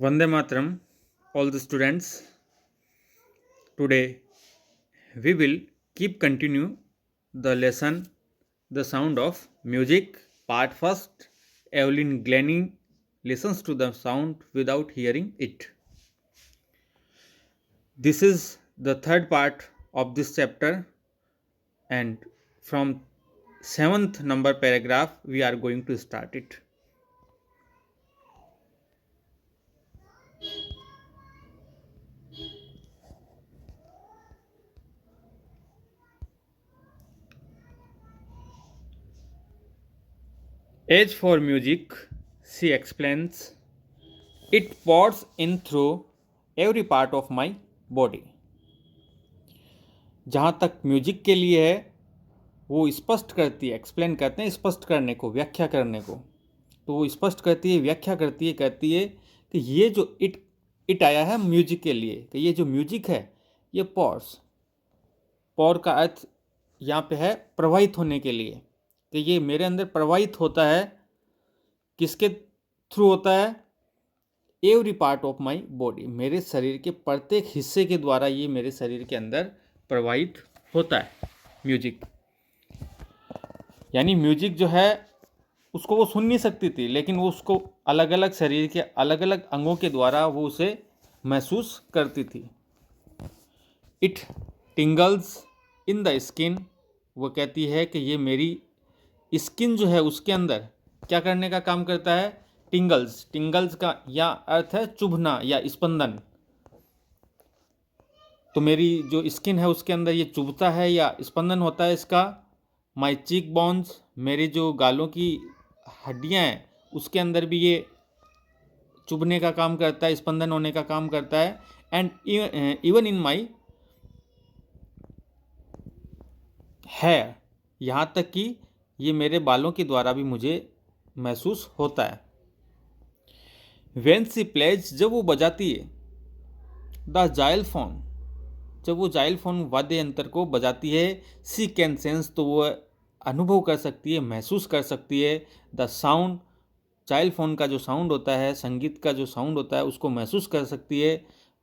Vande Mataram, all the students. Today we will keep continue the lesson The Sound of Music, part first. Evelyn Glennie listens to the sound without hearing it. This is the third part of this chapter, and from seventh number paragraph we are going to start it. As for music, she explains, it pours in through every part of my body. जहाँ तक music के लिए है वो स्पष्ट करती है, explain करते हैं स्पष्ट करने को, व्याख्या करने को। तो वो स्पष्ट करती है, व्याख्या करती है, कहती है कि ये जो इट आया है म्यूजिक के लिए, कि ये जो म्यूजिक है ये पॉर का अर्थ यहाँ पे है प्रवाहित होने के लिए, कि ये मेरे अंदर प्रवाहित होता है। किसके थ्रू होता है? Every part of my body, मेरे शरीर के प्रत्येक हिस्से के द्वारा ये मेरे शरीर के अंदर प्रवाहित होता है म्यूजिक। यानी म्यूजिक जो है उसको वो सुन नहीं सकती थी, लेकिन वो उसको अलग अलग शरीर के अलग अलग अंगों के द्वारा वो उसे महसूस करती थी। इट टिंगल्स इन द स्किन, वो कहती है कि ये मेरी स्किन जो है उसके अंदर क्या करने का काम करता है? टिंगल्स का या अर्थ है चुभना या स्पंदन। तो मेरी जो स्किन है उसके अंदर ये चुभता है या स्पंदन होता है इसका। माई चीक बोन्स, मेरी जो गालों की हड्डियां हैं उसके अंदर भी ये चुभने का काम करता है, स्पंदन होने का काम करता है। And even in my hair, यहाँ तक कि ये मेरे बालों के द्वारा भी मुझे महसूस होता है। व्हेन शी प्लेज, जब वो बजाती है, द जाइलफोन, जब वो जाइलफोन वाद्य यंत्र को बजाती है, सी कैन सेंस, तो वो अनुभव कर सकती है, महसूस कर सकती है द साउंड, जाइलफोन का जो साउंड होता है, संगीत का जो साउंड होता है उसको महसूस कर सकती है।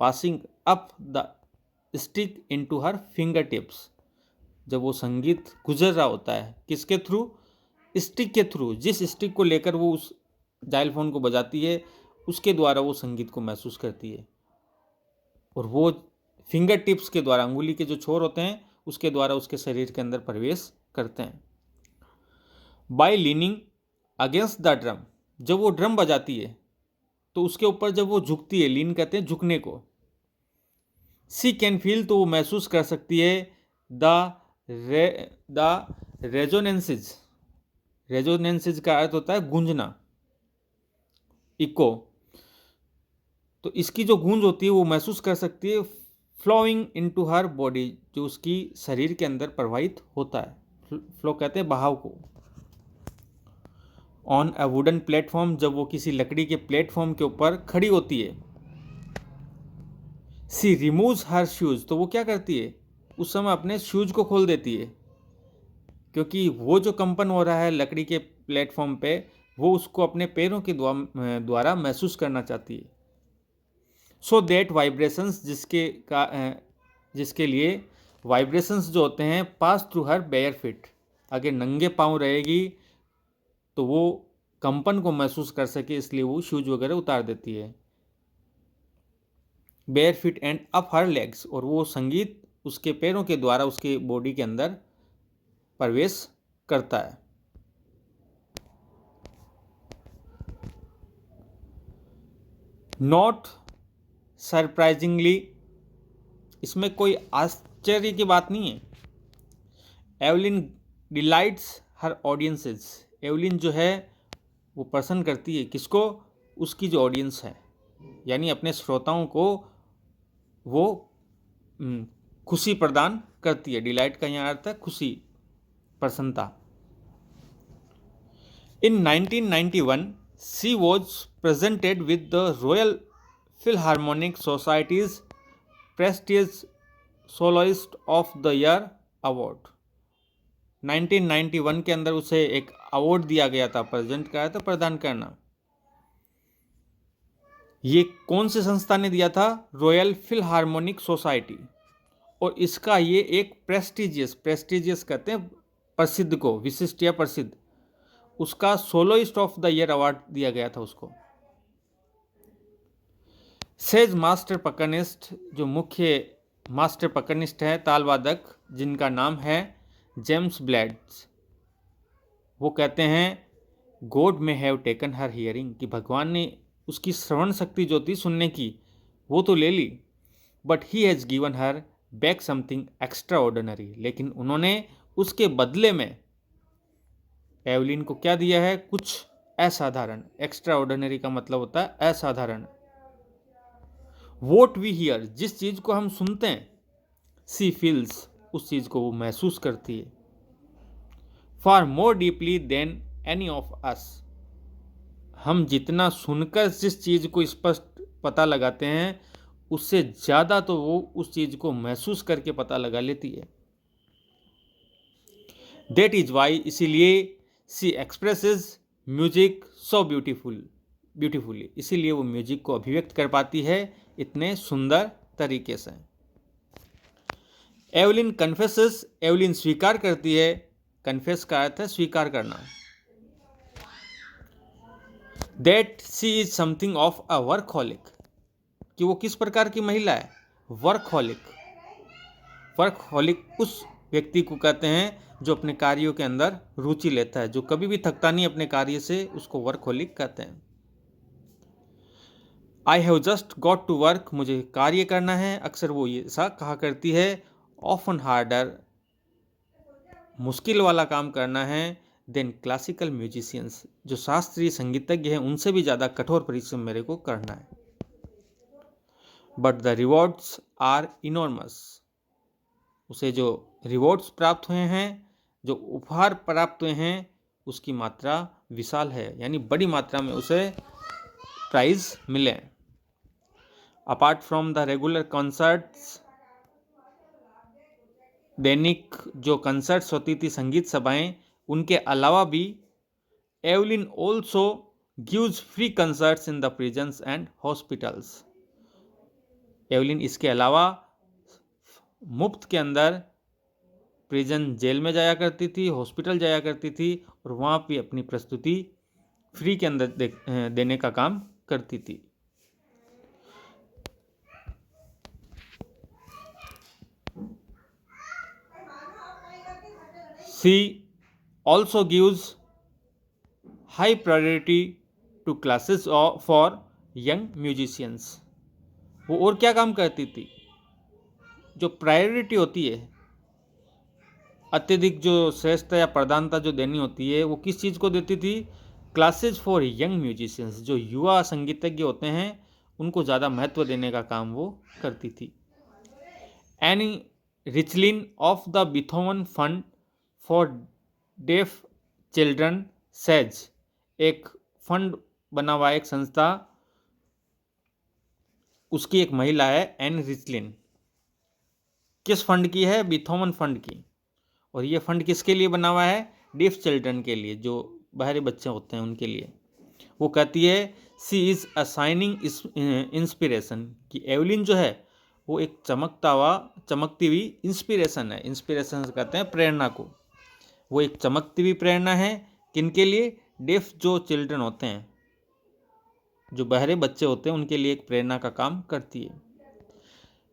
Passing up the stick into her finger tips, जब वो संगीत गुजर रहा होता है किसके थ्रू? स्टिक के थ्रू। जिस स्टिक को लेकर वो उस जाइलफोन को बजाती है उसके द्वारा वो संगीत को महसूस करती है, और वो फिंगर टिप्स के द्वारा, अंगुली के जो छोर होते हैं उसके द्वारा उसके शरीर के अंदर प्रवेश करते हैं। By leaning against the drum, जब वो ड्रम बजाती है तो उसके ऊपर जब वो झुकती है, लीन कहते हैं झुकने को। सी कैन फील, तो वो महसूस कर सकती है द रेजोनेंसेज, रेजोनेंसेज का अर्थ होता है गूंजना, इको। तो इसकी जो गूंज होती है वो महसूस कर सकती है। फ्लोइंग इनटू हर बॉडी, जो उसकी शरीर के अंदर प्रवाहित होता है, फ्लो कहते हैं बहाव को। ऑन अ वुडन प्लेटफॉर्म, जब वो किसी लकड़ी के प्लेटफॉर्म के ऊपर खड़ी होती है। सी रिमूव्स हर शूज, तो वो क्या करती है उस समय? अपने शूज को खोल देती है, क्योंकि वो जो कंपन हो रहा है लकड़ी के प्लेटफॉर्म पे वो उसको अपने पैरों के द्वारा महसूस करना चाहती है। सो दैट वाइब्रेशंस, जिसके लिए वाइब्रेशंस जो होते हैं पास थ्रू हर बेयर फिट, अगर नंगे पाँव रहेगी तो वो कंपन को महसूस कर सके, इसलिए वो शूज वगैरह उतार देती है। Bare feet and up her legs, और वो संगीत उसके पैरों के द्वारा उसके बॉडी के अंदर प्रवेश करता है। नॉट सरप्राइजिंगली, इसमें कोई आश्चर्य की बात नहीं है। एवलिन डिलाइट्स हर ऑडियंसेस, एवलिन जो है वो प्रसन्न करती है किसको? उसकी जो ऑडियंस है, यानी अपने श्रोताओं को वो खुशी प्रदान करती है। डिलाइट का यहाँ अर्थ है खुशी, प्रसन्नता। इन 1991 she was presented with the royal Philharmonic societies prestigious soloist of the year award. 1991 के अंदर उसे एक अवार्ड दिया गया था, प्रेजेंट कराया था, प्रदान करना। ये कौन सी संस्था ने दिया था? Royal Philharmonic society. और इसका ये एक प्रेस्टिजियस कहते हैं प्रसिद्ध को, विशिष्ट या प्रसिद्ध, उसका soloist of the year award दिया गया था उसको। सेज मास्टर पकनिस्ट, जो मुख्य मास्टर पकनिस्ट है तालवादक, जिनका नाम है जेम्स ब्लेड्स, वो कहते हैं गॉड में हैव टेकन हर हियरिंग, कि भगवान ने उसकी श्रवण शक्ति जो थी सुनने की वो तो ले ली, but he has given her back something extra ordinary, लेकिन उन्होंने उसके बदले में एवलिन को क्या दिया है? कुछ असाधारण। एक्स्ट्रा ऑर्डिनरी का मतलब होता है असाधारण। वोट वी हियर, जिस चीज को हम सुनते हैं, सी फील्स, उस चीज को वो महसूस करती है। Far more deeply than any of us, हम जितना सुनकर जिस चीज को स्पष्ट पता लगाते हैं, उससे ज्यादा तो वो उस चीज को महसूस करके पता लगा लेती है। दैट इज वाई, इसीलिए सी एक्सप्रेसेस म्यूजिक सो ब्यूटीफुली, इसीलिए वो म्यूजिक को अभिव्यक्त कर पाती है इतने सुंदर तरीके से। एवलिन कन्फेसेस, एवलिन स्वीकार करती है। कन्फेस का अर्थ है स्वीकार करना। That she is something of a workaholic, कि वो किस प्रकार की महिला है? वर्कहॉलिक। वर्कहॉलिक उस व्यक्ति को कहते हैं जो अपने कार्यों के अंदर रुचि लेता है, जो कभी भी थकता नहीं अपने कार्य से, उसको वर्कहॉलिक कहते हैं। I have just got to work, मुझे कार्य करना है, अक्सर वो ये ऐसा कहा करती है। ऑफन हार्डर, मुश्किल वाला काम करना है, देन क्लासिकल म्यूजिशियंस, जो शास्त्रीय संगीतज्ञ हैं उनसे भी ज़्यादा कठोर परिश्रम मेरे को करना है। But the rewards are enormous, उसे जो रिवॉर्ड्स प्राप्त हुए हैं, जो उपहार प्राप्त हुए हैं, उसकी मात्रा विशाल है, यानी बड़ी मात्रा में उसे प्राइज मिले। Apart from the regular concerts, दैनिक जो कंसर्ट्स होती थी, संगीत सभाएं, उनके अलावा भी Evelyn also gives free concerts in the prisons and hospitals. Evelyn इसके अलावा मुफ्त के अंदर प्रिजन, जेल में जाया करती थी, हॉस्पिटल जाया करती थी, और वहाँ भी अपनी प्रस्तुति फ्री के अंदर देने का काम करती थी। She also gives high priority to classes for young musicians। वो और क्या काम करती थी? जो प्रायोरिटी होती है, अत्यधिक जो श्रेष्ठता या प्रधानता जो देनी होती है, वो किस चीज़ को देती थी? क्लासेज फॉर यंग म्यूजिशियंस, जो युवा संगीतज्ञ होते हैं उनको ज़्यादा महत्व देने का काम वो करती थी। Any रिचलिन of the Beethoven fund for def children says, एक फंड बना हुआ एक संस्था, उसकी एक महिला है एन रिचलिन। किस फंड की है? बीथोवन फंड की। और ये फंड किसके लिए बना हुआ है? डेफ चिल्ड्रन के लिए, जो बहरे बच्चे होते हैं उनके लिए। वो कहती है सी इज़ असाइनिंग इंस्पिरेशन, कि एवलिन जो है वो एक चमकती हुई इंस्पिरेशन है। इंस्पिरेशन कहते हैं प्रेरणा को। वो एक चमकती हुई प्रेरणा है, किनके लिए? डेफ जो चिल्ड्रन होते हैं, जो बहरे बच्चे होते हैं, उनके लिए एक प्रेरणा का काम करती है।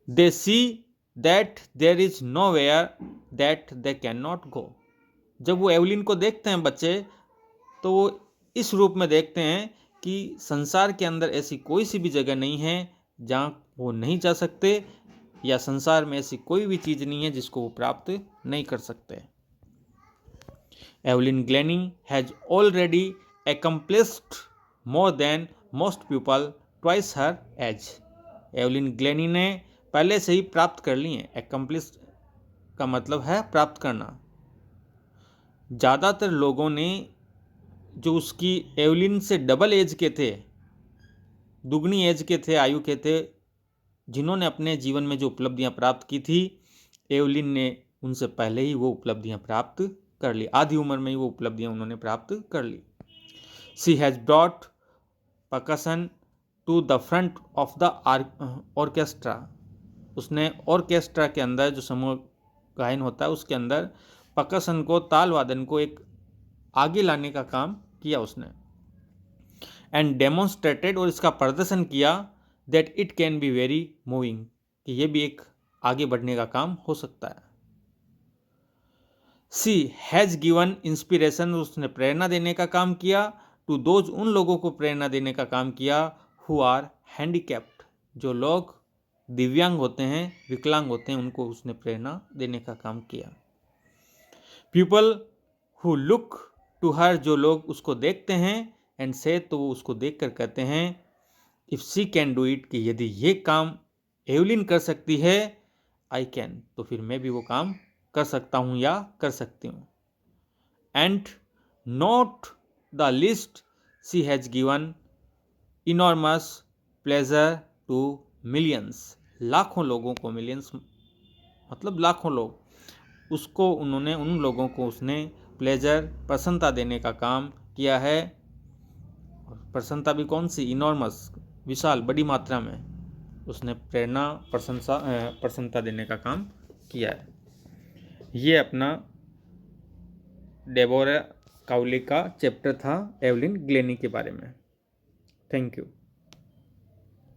They see that there is no where that they can not go. जब वो एवलिन को देखते हैं बच्चे, तो वो इस रूप में देखते हैं कि संसार के अंदर ऐसी कोई सी भी जगह नहीं है जहाँ वो नहीं जा सकते, या संसार में ऐसी कोई भी चीज़ नहीं है जिसको वो प्राप्त नहीं कर सकते। Evelyn Glenny has already accomplished more than most people twice her age। Evelyn Glenny ने पहले से ही प्राप्त कर ली है। accomplished का मतलब है प्राप्त करना। ज़्यादातर लोगों ने जो उसकी एवलिन से डबल एज के थे, दुगनी एज के थे, आयु के थे, जिन्होंने अपने जीवन में जो उपलब्धियां प्राप्त की थी, एवलिन ने उनसे पहले ही वो उपलब्धियां प्राप्त कर ली। आधी उम्र में ही वो उपलब्धियां उन्होंने प्राप्त कर ली। She has brought percussion to the front of the orchestra. उसने ऑर्केस्ट्रा के अंदर जो समूह गायन होता है उसके अंदर परकशन को, ताल वादन को एक आगे लाने का काम किया उसने। एंड डेमोन्स्ट्रेटेड, और इसका प्रदर्शन किया, that it can be very moving, कि ये भी एक आगे बढ़ने का काम हो सकता है। सी हैज़ गिवन इंस्पिरेशन, उसने प्रेरणा देने का काम किया, टू दोज, उन लोगों को प्रेरणा देने का काम किया, हु आर हैंडीकैप्ड, जो लोग दिव्यांग होते हैं, विकलांग होते हैं, उनको उसने प्रेरणा देने का काम किया। People who look to her, जो लोग उसको देखते हैं, एंड से, तो वो उसको देख कर कहते हैं, if she can do it, कि यदि ये काम एवलिन कर सकती है, आई कैन, तो फिर मैं भी वो काम कर सकता हूँ या कर सकती हूँ। And not the least, she has given enormous pleasure to millions, लाखों लोगों को, मिलियंस मतलब लाखों लोग, उसको उन्होंने, उन लोगों को उसने प्लेजर, प्रसन्नता देने का काम किया है। प्रसन्नता भी कौन सी? इनॉर्मस, विशाल, बड़ी मात्रा में उसने प्रेरणा, प्रसन्नता देने का काम किया है। ये अपना डेबोरा काउली का चैप्टर था एवलिन ग्लेनी के बारे में। Thank you.